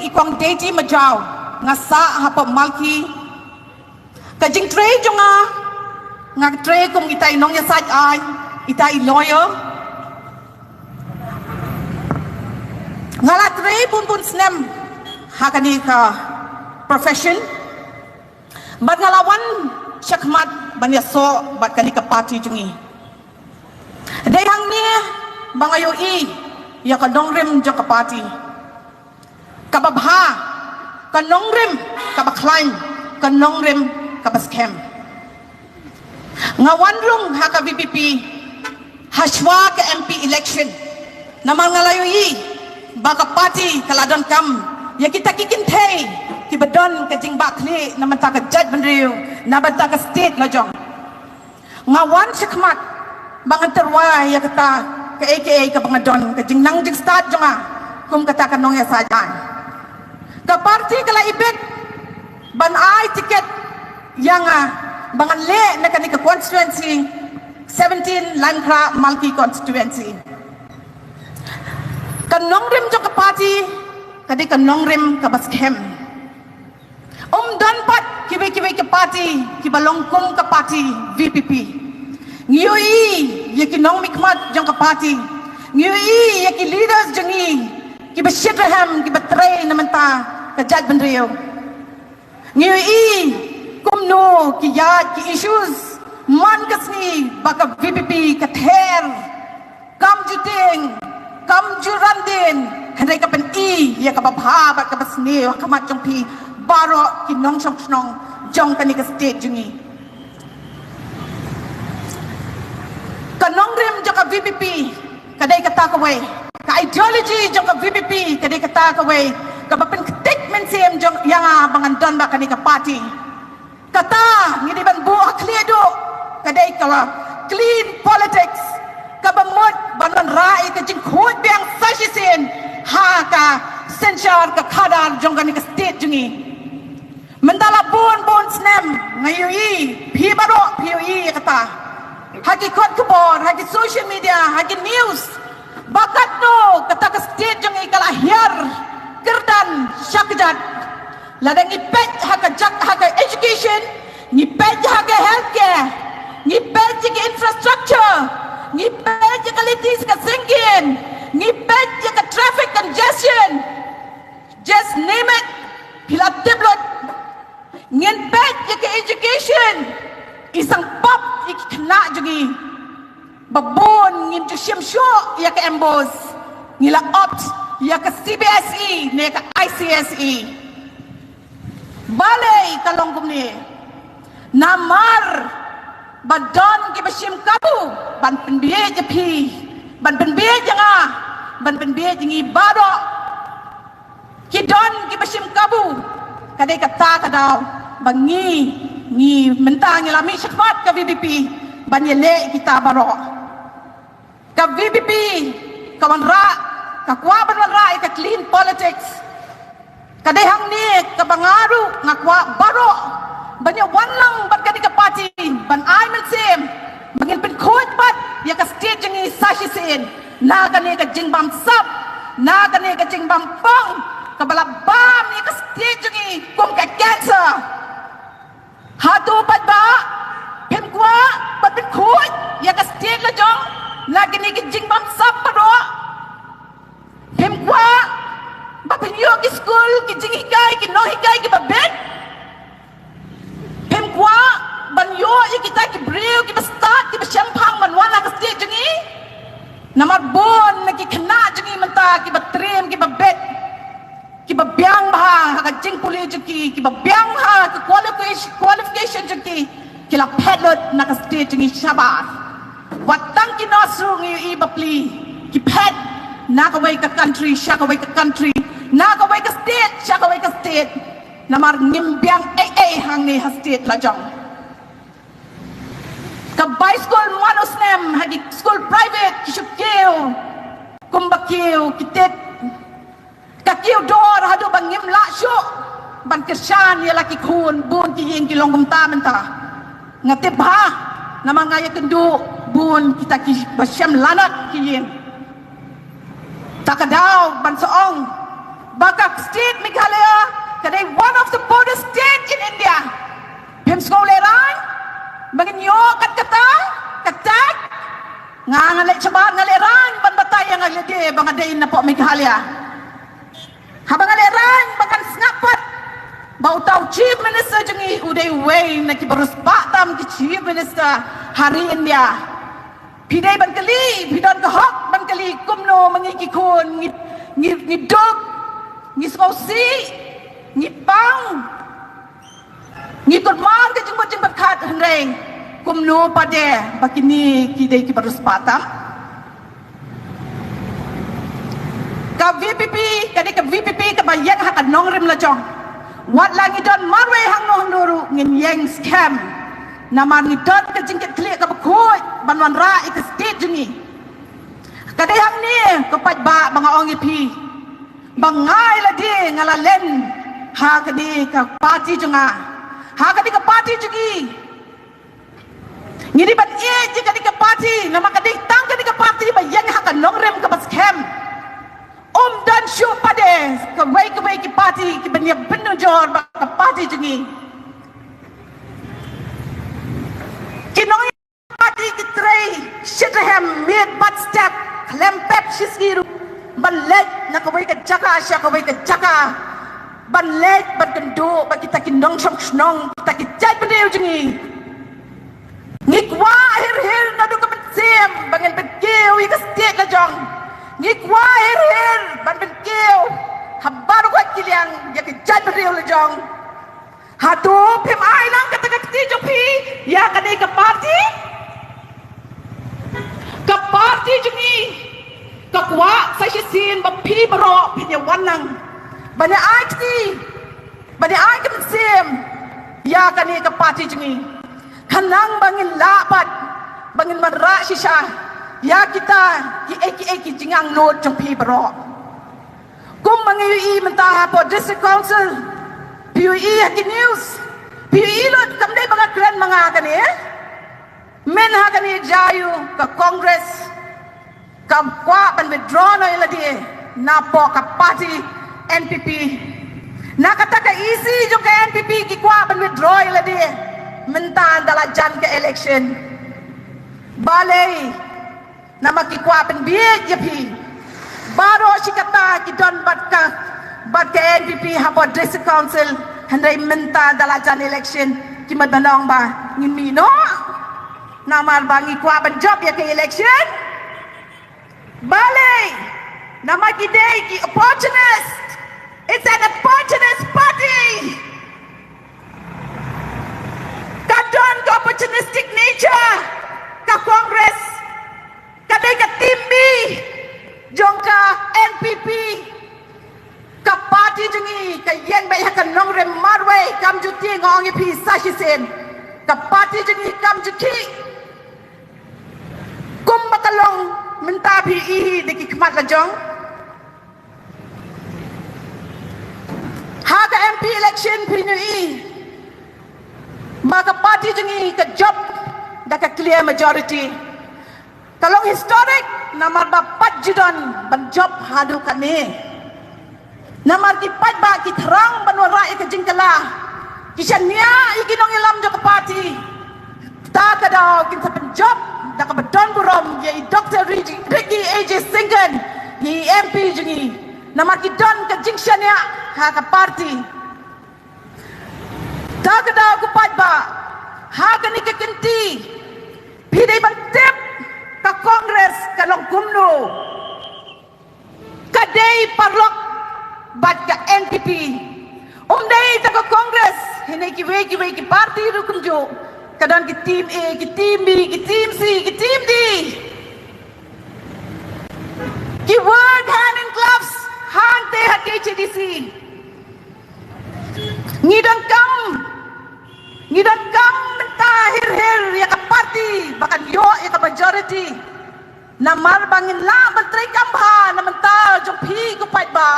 ikwang deji majau ngasa hapa malki kajing tre jonga ngak tre kum itai nong ya saj ai itai lawyer ngala tre pun snem hakani ka profession bat ngalawan syakmat banya so bat kani ka party jungi dayang ni bangayo i ya ka dongrem jo ka party kababha ka nongrem ka baklain ka nongrem ka baskem ngawanrung ha ka VPP haswa ka MP election naman ngalayo i baka party kaladon kam ya kita kikintay kibadon ka jing bakli naman ta ka judge bandriyo naman ta ka state lajong ngawan syakmat bangan terwa ya kata ka AKA ka bangadon ka jing nang jing start jonga kum kata ka nong ya sajan ka party kala ibet ban ai tiket yang bangan le na kani ka constituency 17 Lankra Malki constituency ka nongrim jo ka party kadi ka nongrim ka baskem dan pat kiwe ke party kibalongkong ka party VPP ngiyoi yaki nong mikmat jong ka party ngiyoi yaki leaders jongi kibashitraham kibatray naman ta ka jad bandriyo ngiyoi kumno kiyat ki issues man kasni baka VPP ka ther kam juting kam jurandin handai ka pen i ya ka babha ba ka basni ka mat jong pi baro ki nong chong jong kani ka state jungi ka nongrem jong ka VPP kadai ka takaway ka ideology jong ka VPP kadai ka takaway ka bapen statement sim jong yang bangan don ba kani ka party kata ngidi ban bu akledo kadai ka clean politics ka bamot banan rai ka jing khot biang sashisin ha ka censure ka khadar jong kani ka state jungi Mendala bon snem ngayui pi baro pi kata hagi kot kubor hagi social media hagi news bakat no kata ke state jong ikala hiar kerdan syakjat ladang ipet haga jak haga education ngipet haga healthcare ngipet haga infrastructure ngipet haga litis ka singin ngipet haga traffic congestion just name it pila deblot ngin pet ke education isang pop ikna jugi babon ngin jusim syo ya ke embos ngila opt ya ke CBSE ne ke ICSE balai kalong kumni namar badon ke basim kabu ban penbiye je pi ban penbiye janga ban penbiye jingi bado kidon ke basim kabu kadai kata kadau bangi ni mentang lami syakmat ka VPP banyele kita baro ka VPP kawan ra ka kwa ban ra ka clean politics kadai hang ni ka bangaru ngakwa baro banya wanlang bat kadi ka party ban ai men sim bangin pen khot bat ya ka state jingi sashi sin na kani ka jingbam sap na kani ka jingbam pong kabalak bam ni ka state jungi kum ka cancer hatu pat ba pem kwa bat pin khoi ya ka state la jong lagi ni ki jingbam sap paro pem kwa ba pin yo ki school ki jingi kai ki no hikai ki babet pem kwa ban yo kita ki brew ki start ki champang man wala ka state jungi namar bon na ki khna jungi manta ki batrem ki babet kiba biang ha ka jing puli juki kiba biang ha ka qualification juki kila pedlot na ka state jungi shabat watang ki nosu ngi ibapli ki ped na ka way ka country sha ka way ka country na ka way ka state sha ka way ka state namar ngim biang hang ni ha state la jong ka by school monosnem hagi school private ki shukeu kumbakeu kitet kakiu dor hadu bangim la syo ban kesan ya laki kun bun ki yeng ki longum ta menta ngate ba nama ngaya kendu bun kita ki basyam lanak ki yeng takadau ban soong Baka state Meghalaya kadai one of the border state in India. Pem skoleran mengenyo kata katak ngangalay sabar ngaleran ban batay ang alide bangadain na po Meghalaya. Habang ngaleran bakan snapat bautaw Chief Minister jangi uday way na kibarus batam ki Chief Minister hari India. Piday ban kali pidon kahok ban kali kumno mangikikon ngidog ngismosi ngipang ngikot mar ke jengbat jengbat khat hendreng kumno pade bakini kidai ki barus patam ka VPP ka VPP ka bayang ha kanong rim la jong wat langi don marwe hang no nuru ngin yang scam naman ngidon ka jengket klik ka bakoi banwan ra ik state jengi kadai hang ni ko pat ba mga ongi pi bangai la di ngalalen ha kadi ka parti jenga ha kadi ka parti jengi ngidi bat e je kadi ka parti nama kadi tang kadi ka parti ba yang ha ka nongrem ka bas kem dan syu pade ka wai ki parti ki benya benu jor ba ka parti jengi kinoi parti ki trei shithem mid bat step klempet shisiru banlet na kawai ka jaka siya kawai ka jaka banlet ban kendo ba kita kinong snong kita kijay pandeo jengi ngikwa hir na do ka batsem bangen bedkeu ika state la jong ngikwa hir ban bedkeu habaro ka kiliang ya kijay pandeo la jong hatu pim ai lang kata ti jopi ya kadai ka party jengi kakwa sa sin ba pi bro pinya wanang banya ai kam sim ya kani ka party jengi kanang bangin lapat bangin manra shisha ya kita ki jingang lot jong pi bro kum mangi mentah po district council PUE ki news PUE lot kamdai banga kran mga kani men ha kani jayu ka congress kapwa pan withdraw na iladi na po ka party NPP nakata ka easy jo ka NPP ki kwa pan withdraw iladi mentan dalajan ke election balay na makikwa pan biye yapi baro sikata ki don bat ka NPP hapo district council handai mentan dalajan election ki madanong ba ngimino namar bangi kwa ban job ya ke election balay nama kidai ki opportunist. It's an opportunist party. Kadon ka opportunistic nature ka congress kadai ka timbi jong ka NPP ka party jengi ka yen bai hakan nong rem marwe kam juti ngong pi sashisen ka party jengi kam juti kum bakalong minta PI de kikmat la jong ha ka MP election PNI maka party jengi ka job da ka clear majority kalong historic namar ba pat judon ban job hadu kane namar ki pat ba ki thrang ban wara ka jingkala kisanya iginong ilam jo ka party ta ka daw kin sa job da ka badon burom ye Dr. Ricky AJ Singhan ye MP jengi namar ki don ka jingshanya ha ka party ta ka daw ku pat ba ha ka ni ka kinti pidai ban tip ka Congress kalong kumno kadai parlok bat ka NPP umdai ta ka Congress hinay ki wei ki party rukum jo kadang ki team A ki team B ki team C ki team D ki work hand in gloves hante hat KCDC ngidon kam mentahir ya ka party bakan yo ya ka majority namar bangin la menteri kambha na mental jong phi ko pai ba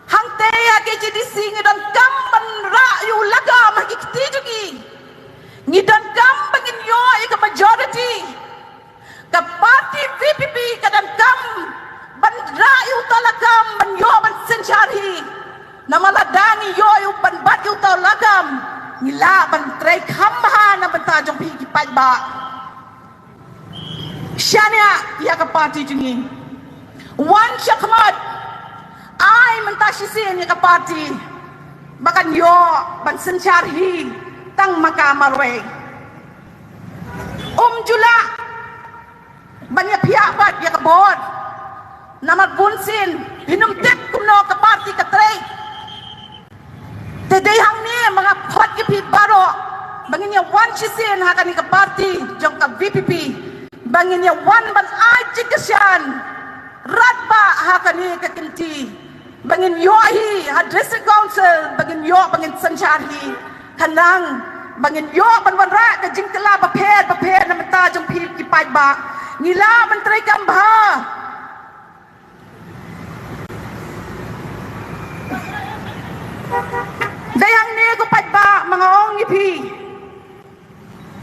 hangte ya KCDC ngidon kam ban ra yu laga magikti jugi ngidon kam bangin yo ya ka majority ka party VPP kadang kam ban ra yu talakam ban yo ban sen Sanchari namaladangi yoy ban bat yu taw lagam ngila ban tray khamha na banta jong pi ki pai ba shania ya ka party jingi wan shakmat ai mentashi sin ya ka party bakan yo ban Sanchari tang makamarwe jula banyak pihak bat ya ka bod namat bunsin hinum tek kumno ka party ka tray Today hang ni mga pot ki pi baro bangin ya one chisin ha kani ka party jong ka VPP bangin ya one ban ai jikasyan ratba ha kani ka kinti bangin yo hi ha district council bangin yo bangin Sanchari kanang bangin yo ban ra ka jingkala ba phe na mata jong pi ki pai ba ngila ban tray kambha Dayang ni ko patba mga ong ipi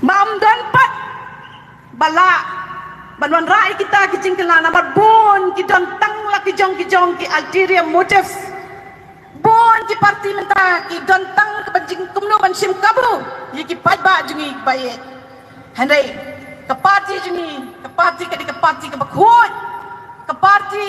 maamdan pat bala banwan rai kita kijing kelana barbon kidon tangla kijong ki ulterior motives bon ki parti menta kidon tang kabajing kumno ban sim kabu yiki patba jungi baye handai ka parti jungi ka parti ka parti ka bakhot ka parti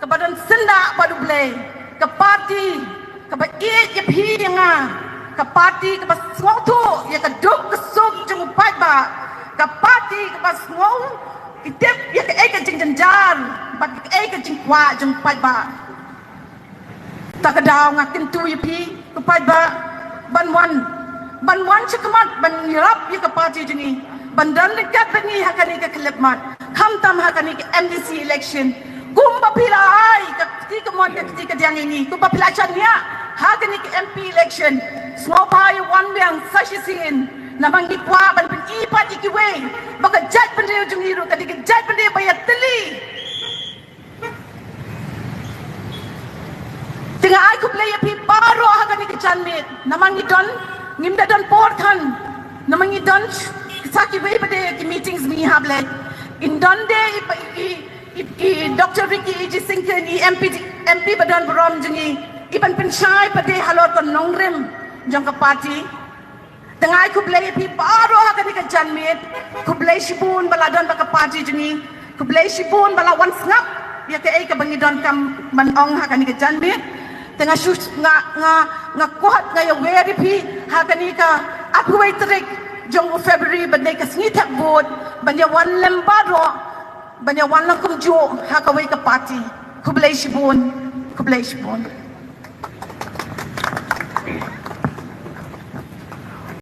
ka badan senda padu blay ka parti Kabat ya pi nga kapati kabat swatu ya kaduk kesuk jeng upat ba kapati kabat swau kitip ya ke eka jeng janjar bag eka jeng kwa jeng upat ba takadaw nga kintu ya pi upat ba banwan cakamat ban nirap ya kapati jengi bandan dekat bengi hakani ka kelipmat kamtam hakani ka MDC election Kumba pilai ketika mon ketika yang ini kumba pilai chania hakani ke MP election small pie one yang sashisin namang ipwa ban pin ipat ikiwe baka jat bende ujung hiru ketika jat bende bayat teli tengah ai kuplay api baro hakani ke chanmit namang idon ngimda don porthan namang idon saki we bende ki meetings mi hable indonde Dr. Ricky Iji Singken MP badan berom jengi iban pensyai pada halot kon nongrim jong ke parti tengah ku blay pi baro hakani ka janmit ku blay sibun baladon ba ka parti jengi ku blay sibun bala wan snap ya ke ai ka bangidon kam manong hakani ka janmit tengah sus nga kuhat nga ya weri pi hakani ka apway trik jong February badai ka snitak bot banya wan lembaro banyak wan lang kumjo hakaway ka party kublay sibon